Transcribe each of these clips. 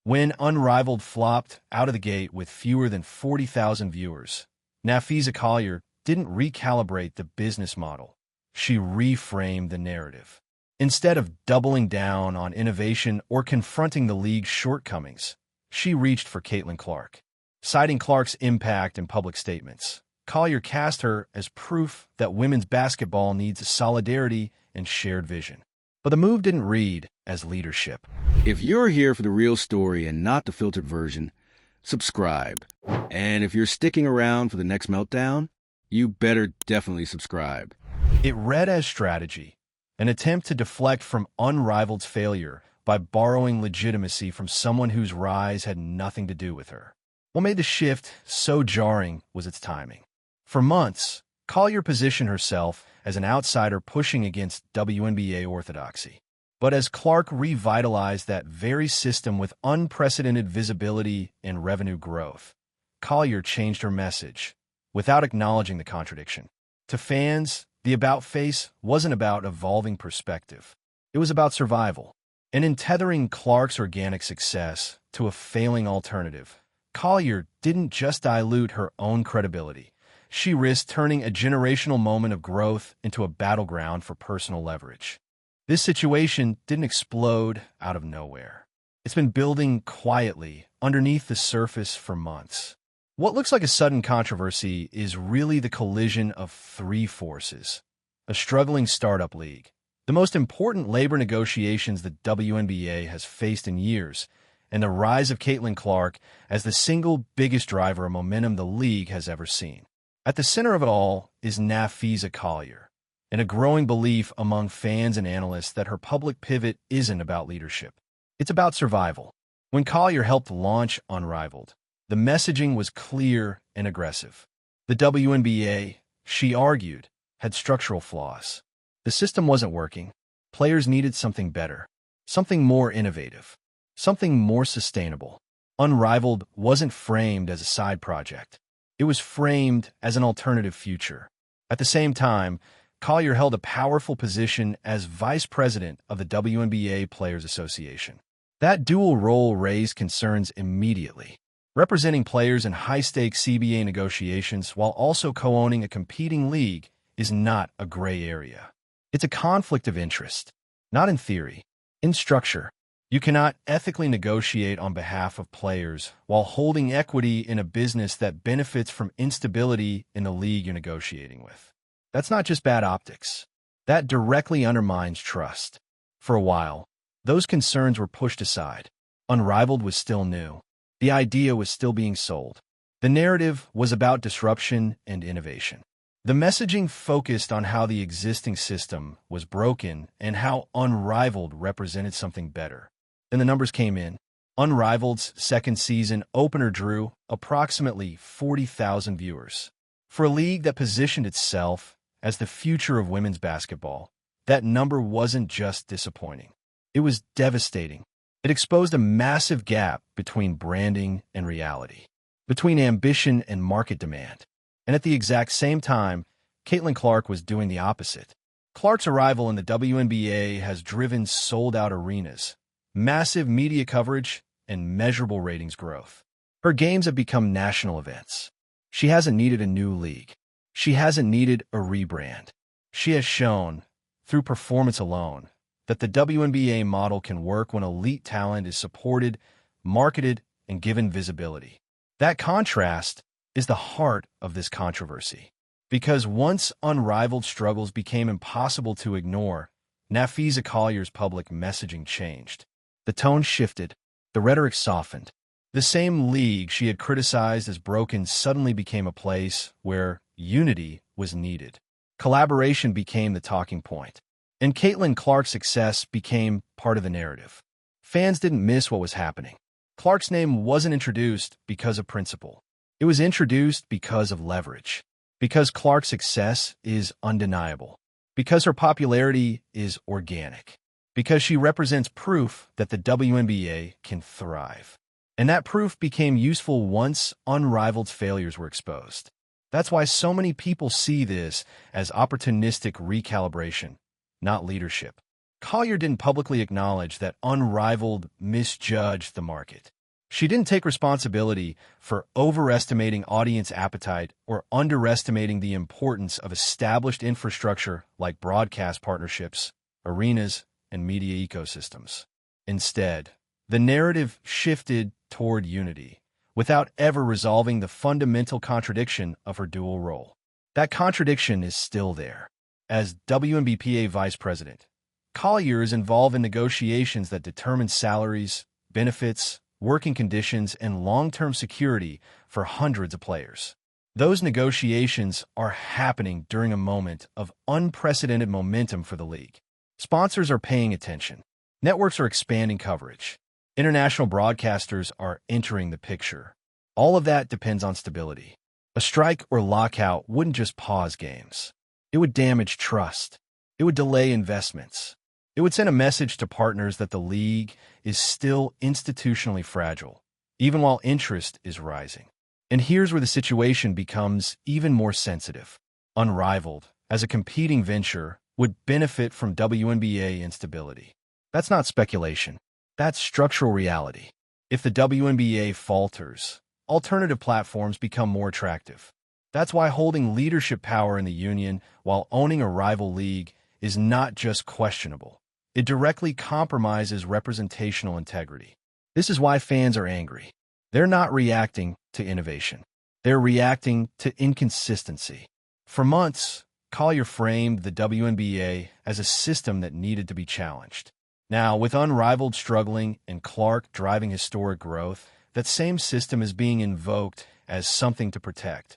When Unrivaled flopped out of the gate with fewer than 40,000 viewers, Napheesa Collier didn't recalibrate the business model. She reframed the narrative. Instead of doubling down on innovation or confronting the league's shortcomings, she reached for Caitlin Clark. Citing Clark's impact in public statements, Collier cast her as proof that women's basketball needs solidarity and shared vision. But the move didn't read as leadership. If you're here for the real story and not the filtered version, subscribe. And if you're sticking around for the next meltdown, you better definitely subscribe. It read as strategy, an attempt to deflect from Unrivaled's failure by borrowing legitimacy from someone whose rise had nothing to do with her. What made the shift so jarring was its timing. For months, Collier positioned herself as an outsider pushing against WNBA orthodoxy. But as Clark revitalized that very system with unprecedented visibility and revenue growth, Collier changed her message without acknowledging the contradiction. To fans, the about-face wasn't about evolving perspective. It was about survival. And in tethering Clark's organic success to a failing alternative, Collier didn't just dilute her own credibility. She risked turning a generational moment of growth into a battleground for personal leverage. This situation didn't explode out of nowhere. It's been building quietly underneath the surface for months. What looks like a sudden controversy is really the collision of three forces: a struggling startup league, the most important labor negotiations the WNBA has faced in years, and the rise of Caitlin Clark as the single biggest driver of momentum the league has ever seen. At the center of it all is Napheesa Collier, and a growing belief among fans and analysts that her public pivot isn't about leadership. It's about survival. When Collier helped launch Unrivaled, the messaging was clear and aggressive. The WNBA, she argued, had structural flaws. The system wasn't working. Players needed something better, something more innovative, something more sustainable. Unrivaled wasn't framed as a side project. It was framed as an alternative future. At the same time, Collier held a powerful position as vice president of the WNBA Players Association. That dual role raised concerns immediately. Representing players in high-stakes CBA negotiations while also co-owning a competing league is not a gray area. It's a conflict of interest, not in theory, in structure. You cannot ethically negotiate on behalf of players while holding equity in a business that benefits from instability in the league you're negotiating with. That's not just bad optics. That directly undermines trust. For a while, those concerns were pushed aside. Unrivaled was still new. The idea was still being sold. The narrative was about disruption and innovation. The messaging focused on how the existing system was broken and how Unrivaled represented something better. Then the numbers came in. Unrivaled's second season opener drew approximately 40,000 viewers. For a league that positioned itself as the future of women's basketball, that number wasn't just disappointing. It was devastating. It exposed a massive gap between branding and reality, between ambition and market demand. And at the exact same time, Caitlin Clark was doing the opposite. Clark's arrival in the WNBA has driven sold-out arenas, massive media coverage, and measurable ratings growth. Her games have become national events. She hasn't needed a new league. She hasn't needed a rebrand. She has shown, through performance alone, that the WNBA model can work when elite talent is supported, marketed, and given visibility. That contrast is the heart of this controversy. Because once Unrivaled struggles became impossible to ignore, Napheesa Collier's public messaging changed. The tone shifted. The rhetoric softened. The same league she had criticized as broken suddenly became a place where unity was needed. Collaboration became the talking point. And Caitlin Clark's success became part of the narrative. Fans didn't miss what was happening. Clark's name wasn't introduced because of principle. It was introduced because of leverage. Because Clark's success is undeniable. Because her popularity is organic. Because she represents proof that the WNBA can thrive. And that proof became useful once Unrivaled's failures were exposed. That's why so many people see this as opportunistic recalibration, not leadership. Collier didn't publicly acknowledge that Unrivaled misjudged the market. She didn't take responsibility for overestimating audience appetite or underestimating the importance of established infrastructure like broadcast partnerships, arenas, and media ecosystems. Instead, the narrative shifted toward unity, without ever resolving the fundamental contradiction of her dual role. That contradiction is still there. As WNBPA vice president, Collier is involved in negotiations that determine salaries, benefits, working conditions, and long-term security for hundreds of players. Those negotiations are happening during a moment of unprecedented momentum for the league. Sponsors are paying attention. Networks are expanding coverage. International broadcasters are entering the picture. All of that depends on stability. A strike or lockout wouldn't just pause games. It would damage trust. It would delay investments. It would send a message to partners that the league is still institutionally fragile, even while interest is rising. And here's where the situation becomes even more sensitive. Unrivaled, as a competing venture, would benefit from WNBA instability. That's not speculation. That's structural reality. If the WNBA falters, alternative platforms become more attractive. That's why holding leadership power in the union while owning a rival league is not just questionable. It directly compromises representational integrity. This is why fans are angry. They're not reacting to innovation. They're reacting to inconsistency. For months, Collier framed the WNBA as a system that needed to be challenged. Now, with Unrivaled struggling and Clark driving historic growth, that same system is being invoked as something to protect,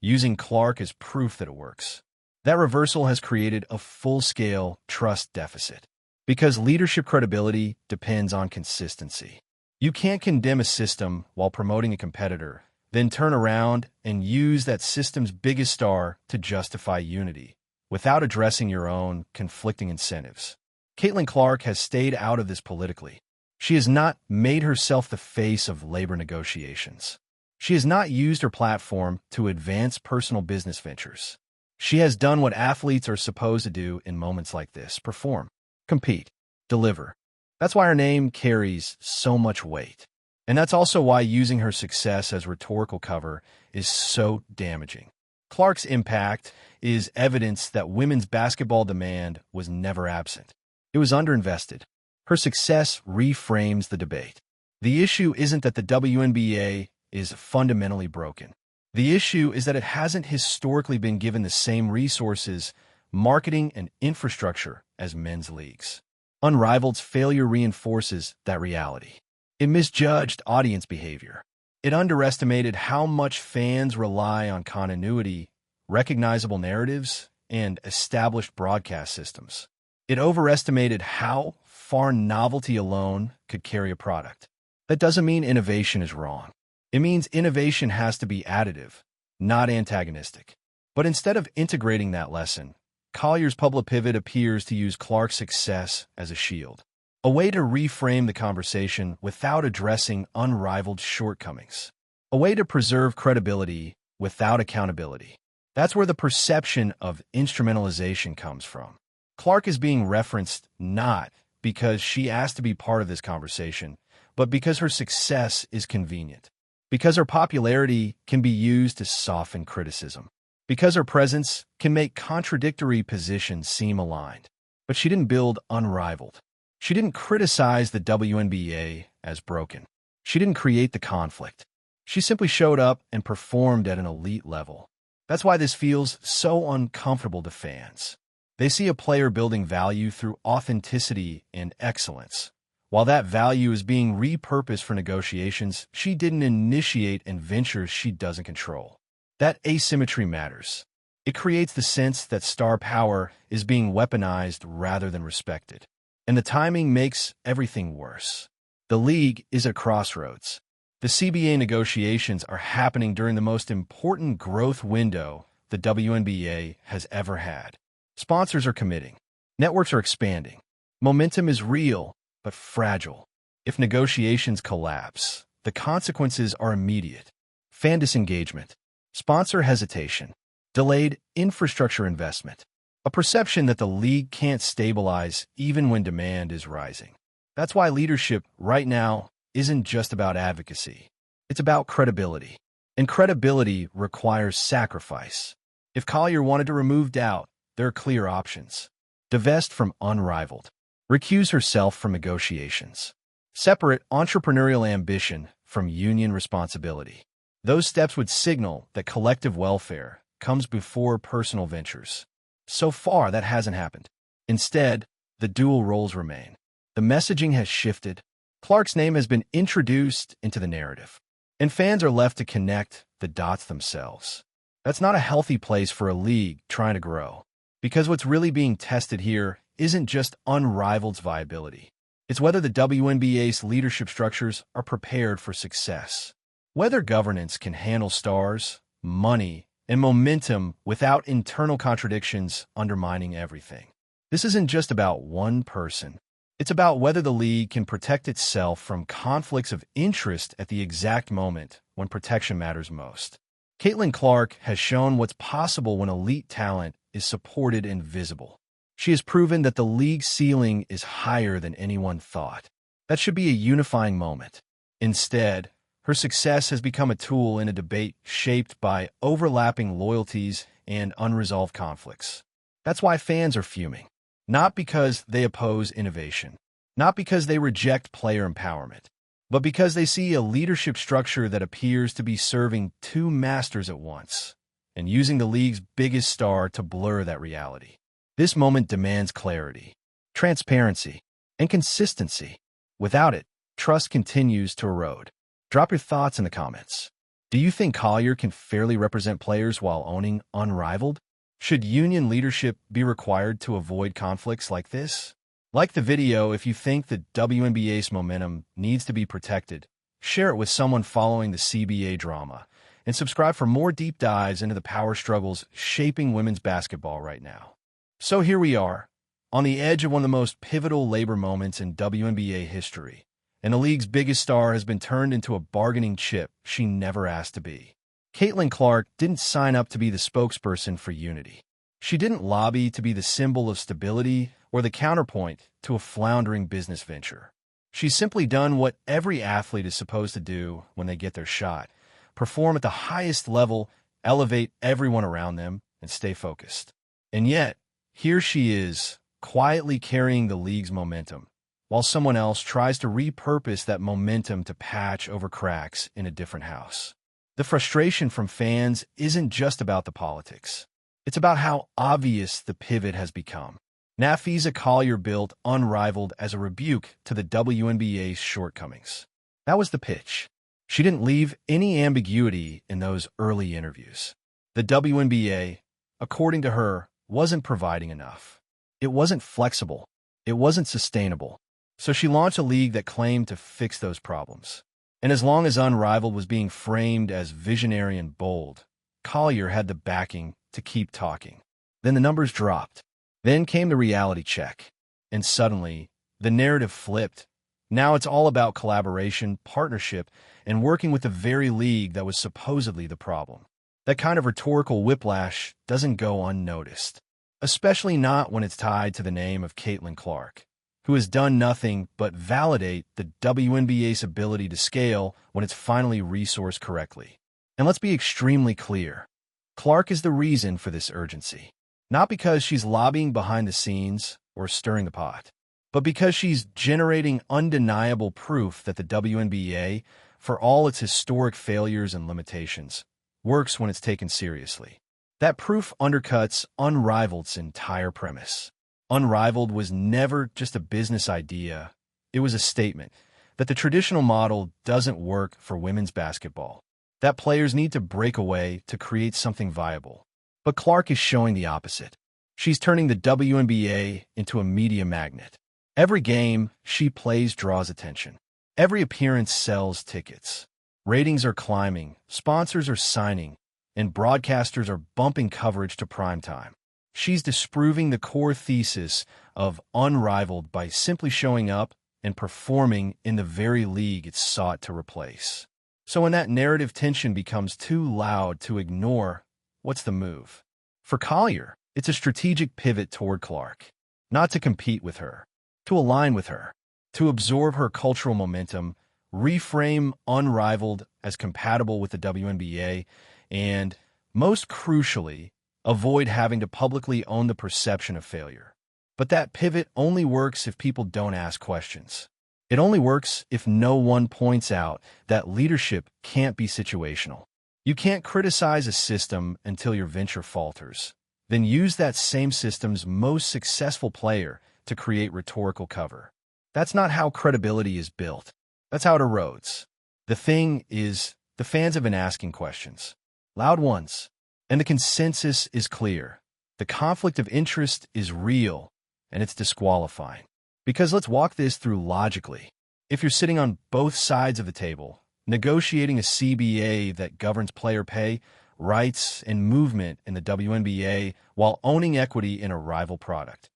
using Clark as proof that it works. That reversal has created a full-scale trust deficit. Because leadership credibility depends on consistency. You can't condemn a system while promoting a competitor, then turn around and use that system's biggest star to justify unity, without addressing your own conflicting incentives. Caitlin Clark has stayed out of this politically. She has not made herself the face of labor negotiations. She has not used her platform to advance personal business ventures. She has done what athletes are supposed to do in moments like this: perform, compete, deliver. That's why her name carries so much weight. And that's also why using her success as rhetorical cover is so damaging. Clark's impact is evidence that women's basketball demand was never absent. It was underinvested. Her success reframes the debate. The issue isn't that the WNBA is fundamentally broken. The issue is that it hasn't historically been given the same resources, marketing, and infrastructure as men's leagues. Unrivaled's failure reinforces that reality. It misjudged audience behavior. It underestimated how much fans rely on continuity, recognizable narratives, and established broadcast systems. It overestimated how far novelty alone could carry a product. That doesn't mean innovation is wrong. It means innovation has to be additive, not antagonistic. But instead of integrating that lesson, Collier's public pivot appears to use Clark's success as a shield, a way to reframe the conversation without addressing Unrivaled's shortcomings, a way to preserve credibility without accountability. That's where the perception of instrumentalization comes from. Clark is being referenced not because she asked to be part of this conversation, but because her success is convenient, because her popularity can be used to soften criticism, because her presence can make contradictory positions seem aligned. But she didn't build Unrivaled. She didn't criticize the WNBA as broken. She didn't create the conflict. She simply showed up and performed at an elite level. That's why this feels so uncomfortable to fans. They see a player building value through authenticity and excellence. While that value is being repurposed for negotiations she didn't initiate and ventures she doesn't control. That asymmetry matters. It creates the sense that star power is being weaponized rather than respected. And the timing makes everything worse. The league is at crossroads. The CBA negotiations are happening during the most important growth window the WNBA has ever had. Sponsors are committing. Networks are expanding. Momentum is real, but fragile. If negotiations collapse, the consequences are immediate. Fan disengagement, sponsor hesitation, delayed infrastructure investment, a perception that the league can't stabilize even when demand is rising. That's why leadership right now isn't just about advocacy. It's about credibility. And credibility requires sacrifice. If Collier wanted to remove doubt, there are clear options. Divest from Unrivaled. Recuse herself from negotiations. Separate entrepreneurial ambition from union responsibility. Those steps would signal that collective welfare comes before personal ventures. So far, that hasn't happened. Instead, the dual roles remain. The messaging has shifted. Clark's name has been introduced into the narrative, and fans are left to connect the dots themselves. That's not a healthy place for a league trying to grow, because what's really being tested here isn't just Unrivaled's viability. It's whether the WNBA's leadership structures are prepared for success, whether governance can handle stars, money, and momentum without internal contradictions undermining everything. This isn't just about one person. It's about whether the league can protect itself from conflicts of interest at the exact moment when protection matters most. Caitlin Clark has shown what's possible when elite talent is supported and visible. She has proven that the league's ceiling is higher than anyone thought. That should be a unifying moment. Instead, her success has become a tool in a debate shaped by overlapping loyalties and unresolved conflicts. That's why fans are fuming. Not because they oppose innovation, not because they reject player empowerment, but because they see a leadership structure that appears to be serving two masters at once and using the league's biggest star to blur that reality. This moment demands clarity, transparency, and consistency. Without it, trust continues to erode. Drop your thoughts in the comments. Do you think Collier can fairly represent players while owning Unrivaled? Should union leadership be required to avoid conflicts like this? Like the video if you think the WNBA's momentum needs to be protected. Share it with someone following the CBA drama. And subscribe for more deep dives into the power struggles shaping women's basketball right now. So here we are, on the edge of one of the most pivotal labor moments in WNBA history. And the league's biggest star has been turned into a bargaining chip she never asked to be. Caitlin Clark didn't sign up to be the spokesperson for unity. She didn't lobby to be the symbol of stability or the counterpoint to a floundering business venture. She's simply done what every athlete is supposed to do when they get their shot: perform at the highest level, elevate everyone around them, and stay focused. And yet, here she is, quietly carrying the league's momentum, while someone else tries to repurpose that momentum to patch over cracks in a different house. The frustration from fans isn't just about the politics. It's about how obvious the pivot has become. Napheesa Collier built Unrivaled as a rebuke to the WNBA's shortcomings. That was the pitch. She didn't leave any ambiguity in those early interviews. The WNBA, according to her, wasn't providing enough. It wasn't flexible. It wasn't sustainable. So she launched a league that claimed to fix those problems. And as long as Unrivaled was being framed as visionary and bold, Collier had the backing to keep talking. Then the numbers dropped. Then came the reality check. And suddenly, the narrative flipped. Now it's all about collaboration, partnership, and working with the very league that was supposedly the problem. That kind of rhetorical whiplash doesn't go unnoticed, especially not when it's tied to the name of Caitlin Clark, who has done nothing but validate the WNBA's ability to scale when it's finally resourced correctly. And let's be extremely clear. Clark is the reason for this urgency. Not because she's lobbying behind the scenes or stirring the pot, but because she's generating undeniable proof that the WNBA, for all its historic failures and limitations, works when it's taken seriously. That proof undercuts Unrivaled's entire premise. Unrivaled was never just a business idea. It was a statement that the traditional model doesn't work for women's basketball, that players need to break away to create something viable. But Clark is showing the opposite. She's turning the WNBA into a media magnet. Every game she plays draws attention. Every appearance sells tickets. Ratings are climbing, sponsors are signing, and broadcasters are bumping coverage to primetime. She's disproving the core thesis of Unrivaled by simply showing up and performing in the very league it sought to replace. So when that narrative tension becomes too loud to ignore, what's the move? For Collier, It's a strategic pivot toward Clark, not to compete with her, to align with her, to absorb her cultural momentum, reframe Unrivaled as compatible with the WNBA, and, most crucially, avoid having to publicly own the perception of failure. But that pivot only works if people don't ask questions. It only works if no one points out that leadership can't be situational. You can't criticize a system until your venture falters. Then use that same system's most successful player to create rhetorical cover. That's not how credibility is built. That's how it erodes. The thing is, the fans have been asking questions. Loud ones. And the consensus is clear. The conflict of interest is real, and it's disqualifying. Because let's walk this through logically. If you're sitting on both sides of the table, negotiating a CBA that governs player pay, rights, and movement in the WNBA while owning equity in a rival product,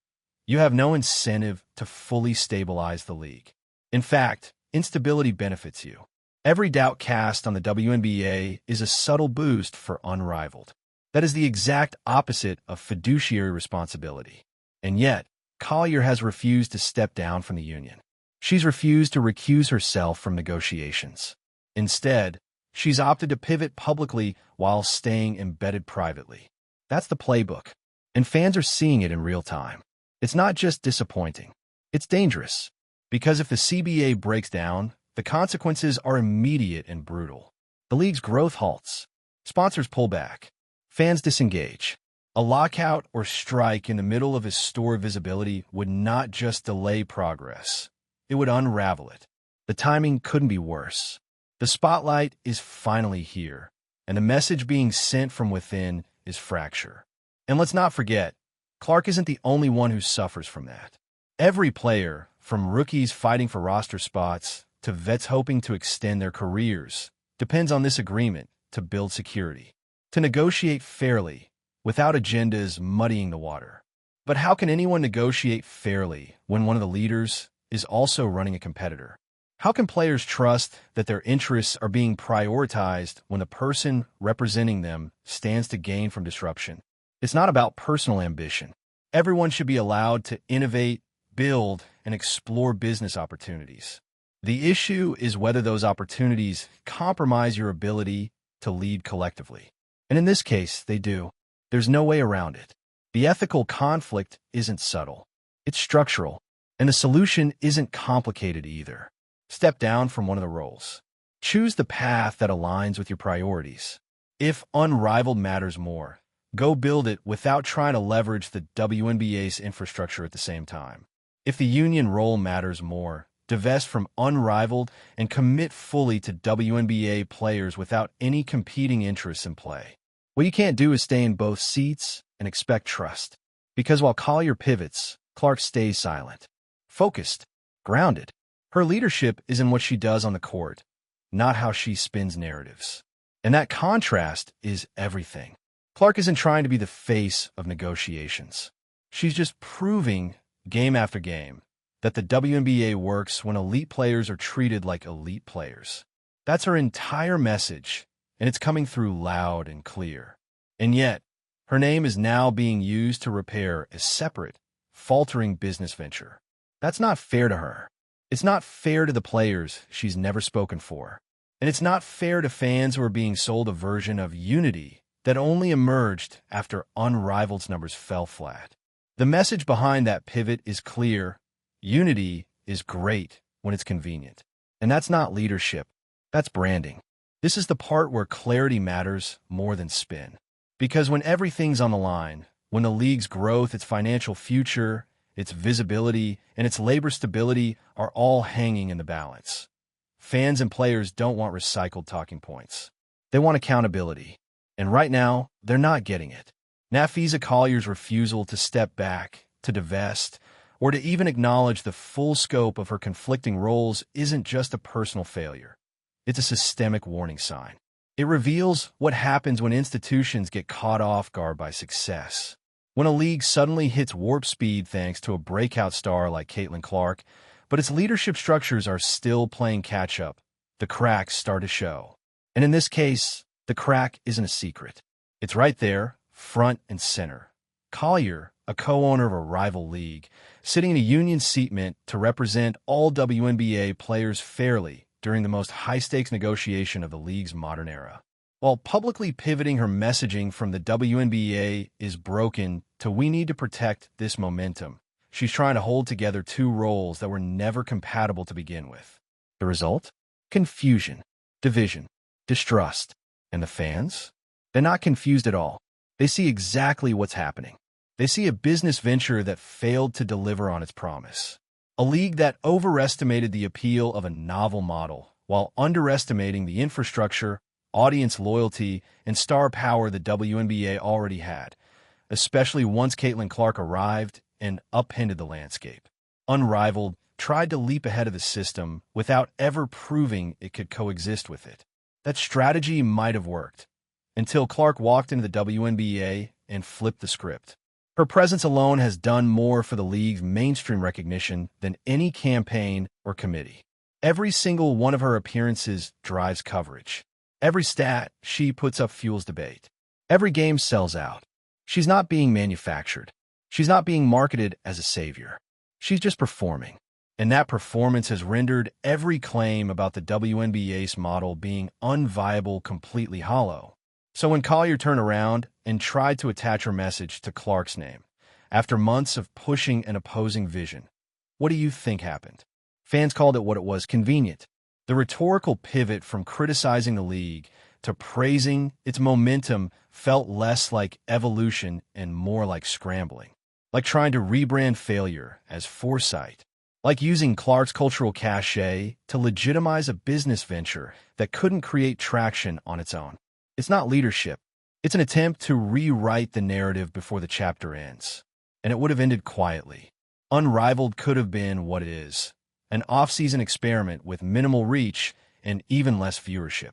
you have no incentive to fully stabilize the league. In fact, instability benefits you. Every doubt cast on the WNBA is a subtle boost for Unrivaled. That is the exact opposite of fiduciary responsibility. And yet, Collier has refused to step down from the union. She's refused to recuse herself from negotiations. Instead, she's opted to pivot publicly while staying embedded privately. That's the playbook, and fans are seeing it in real time. It's not just disappointing. It's dangerous. Because if the CBA breaks down, the consequences are immediate and brutal. The league's growth halts. Sponsors pull back. Fans disengage. A lockout or strike in the middle of his store visibility would not just delay progress. It would unravel it. The timing couldn't be worse. The spotlight is finally here, and the message being sent from within is fracture. And let's not forget, Clark isn't the only one who suffers from that. Every player, from rookies fighting for roster spots to vets hoping to extend their careers, depends on this agreement to build security, to negotiate fairly, without agendas muddying the water. But how can anyone negotiate fairly when one of the leaders is also running a competitor? How can players trust that their interests are being prioritized when the person representing them stands to gain from disruption? It's not about personal ambition. Everyone should be allowed to innovate, build, and explore business opportunities. The issue is whether those opportunities compromise your ability to lead collectively. And in this case, they do. There's no way around it. The ethical conflict isn't subtle. It's structural. And the solution isn't complicated either. Step down from one of the roles. Choose the path that aligns with your priorities. If Unrivaled matters more, go build it without trying to leverage the WNBA's infrastructure at the same time. If the union role matters more, divest from Unrivaled and commit fully to WNBA players without any competing interests in play. What you can't do is stay in both seats and expect trust. Because while Collier pivots, Clark stays silent, focused, grounded. Her leadership is in what she does on the court, not how she spins narratives. And that contrast is everything. Clark isn't trying to be the face of negotiations. She's just proving, game after game, that the WNBA works when elite players are treated like elite players. That's her entire message, and it's coming through loud and clear. And yet, her name is now being used to repair a separate, faltering business venture. That's not fair to her. It's not fair to the players she's never spoken for. And it's not fair to fans who are being sold a version of unity that only emerged after Unrivaled's numbers fell flat. The message behind that pivot is clear. Unity is great when it's convenient. And that's not leadership. That's branding. This is the part where clarity matters more than spin. Because when everything's on the line, when the league's growth, its financial future, its visibility, and its labor stability are all hanging in the balance, fans and players don't want recycled talking points. They want accountability. And right now, they're not getting it. Napheesa Collier's refusal to step back, to divest, or to even acknowledge the full scope of her conflicting roles isn't just a personal failure. It's a systemic warning sign. It reveals what happens when institutions get caught off guard by success. When a league suddenly hits warp speed thanks to a breakout star like Caitlin Clark, but its leadership structures are still playing catch-up, the cracks start to show. And in this case, the crack isn't a secret. It's right there, front and center. Collier, a co-owner of a rival league, sitting in a union seat meant to represent all WNBA players fairly during the most high-stakes negotiation of the league's modern era. While publicly pivoting her messaging from the WNBA is broken to we need to protect this momentum, she's trying to hold together two roles that were never compatible to begin with. The result? Confusion, division, distrust. And the fans? They're not confused at all. They see exactly what's happening. They see a business venture that failed to deliver on its promise. A league that overestimated the appeal of a novel model while underestimating the infrastructure, audience loyalty, and star power the WNBA already had, especially once Caitlin Clark arrived and upended the landscape. Unrivaled tried to leap ahead of the system without ever proving it could coexist with it. That strategy might have worked, until Clark walked into the WNBA and flipped the script. Her presence alone has done more for the league's mainstream recognition than any campaign or committee. Every single one of her appearances drives coverage. Every stat she puts up fuels debate. Every game sells out. She's not being manufactured. She's not being marketed as a savior. She's just performing. And that performance has rendered every claim about the WNBA's model being unviable completely hollow. So when Collier turned around and tried to attach her message to Clark's name, after months of pushing an opposing vision, what do you think happened? Fans called it what it was: convenient. The rhetorical pivot from criticizing the league to praising its momentum felt less like evolution and more like scrambling, like trying to rebrand failure as foresight, like using Clark's cultural cachet to legitimize a business venture that couldn't create traction on its own. It's not leadership. It's an attempt to rewrite the narrative before the chapter ends. And it would have ended quietly. Unrivaled could have been what it is: an off-season experiment with minimal reach and even less viewership.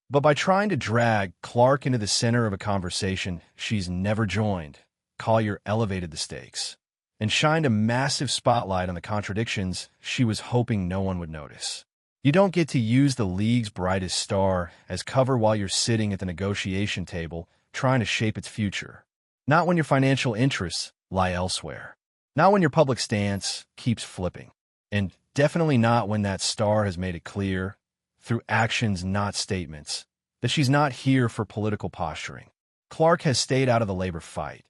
But by trying to drag Clark into the center of a conversation she's never joined, Collier elevated the stakes and shined a massive spotlight on the contradictions she was hoping no one would notice. You don't get to use the league's brightest star as cover while you're sitting at the negotiation table trying to shape its future. Not when your financial interests lie elsewhere. Not when your public stance keeps flipping. And definitely not when that star has made it clear, through actions not statements, that she's not here for political posturing. Clark has stayed out of the labor fight,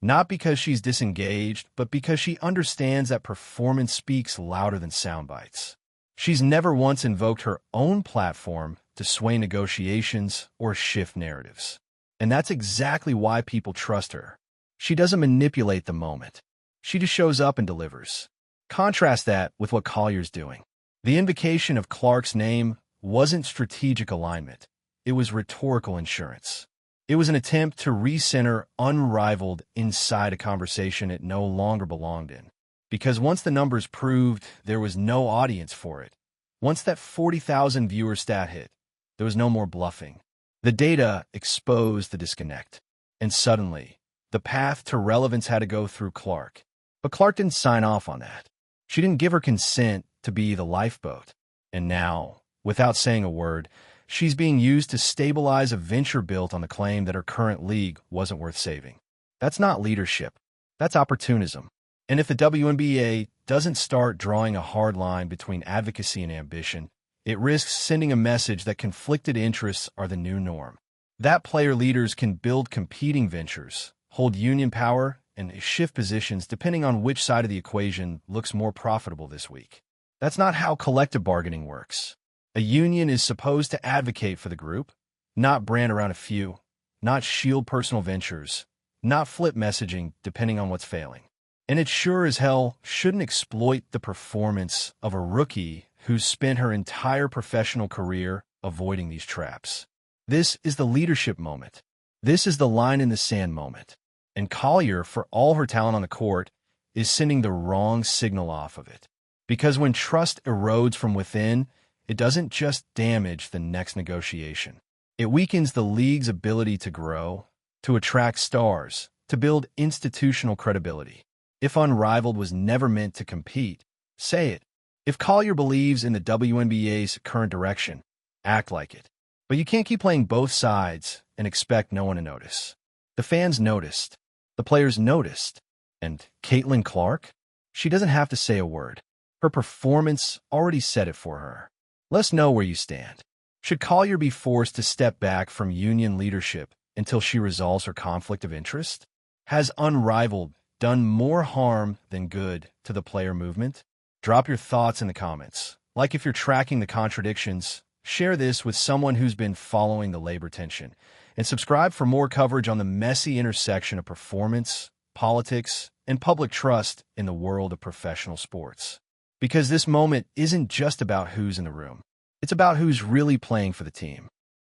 not because she's disengaged, but because she understands that performance speaks louder than sound bites. She's never once invoked her own platform to sway negotiations or shift narratives. And that's exactly why people trust her. She doesn't manipulate the moment. She just shows up and delivers. Contrast that with what Collier's doing. The invocation of Clark's name wasn't strategic alignment. It was rhetorical insurance. It was an attempt to recenter Unrivaled inside a conversation it no longer belonged in. Because once the numbers proved there was no audience for it, once that 40,000 viewer stat hit, there was no more bluffing. The data exposed the disconnect. And suddenly, the path to relevance had to go through Clark. But Clark didn't sign off on that. She didn't give her consent to be the lifeboat. And now, without saying a word, she's being used to stabilize a venture built on the claim that her current league wasn't worth saving. That's not leadership. That's opportunism. And if the WNBA doesn't start drawing a hard line between advocacy and ambition, it risks sending a message that conflicted interests are the new norm. That player leaders can build competing ventures, hold union power, and shift positions depending on which side of the equation looks more profitable this week. That's not how collective bargaining works. A union is supposed to advocate for the group, not brand around a few, not shield personal ventures, not flip messaging depending on what's failing. And it sure as hell shouldn't exploit the performance of a rookie who's spent her entire professional career avoiding these traps. This is the leadership moment. This is the line in the sand moment. And Collier, for all her talent on the court, is sending the wrong signal off of it. Because when trust erodes from within, it doesn't just damage the next negotiation. It weakens the league's ability to grow, to attract stars, to build institutional credibility. If Unrivaled was never meant to compete, say it. If Collier believes in the WNBA's current direction, act like it. But you can't keep playing both sides and expect no one to notice. The fans noticed. The players noticed. And Caitlin Clark? She doesn't have to say a word. Her performance already said it for her. Let us know where you stand. Should Collier be forced to step back from union leadership until she resolves her conflict of interest? Has Unrivaled done more harm than good to the player movement? Drop your thoughts in the comments. Like if you're tracking the contradictions, share this with someone who's been following the labor tension, and subscribe for more coverage on the messy intersection of performance, politics, and public trust in the world of professional sports. Because this moment isn't just about who's in the room. It's about who's really playing for the team.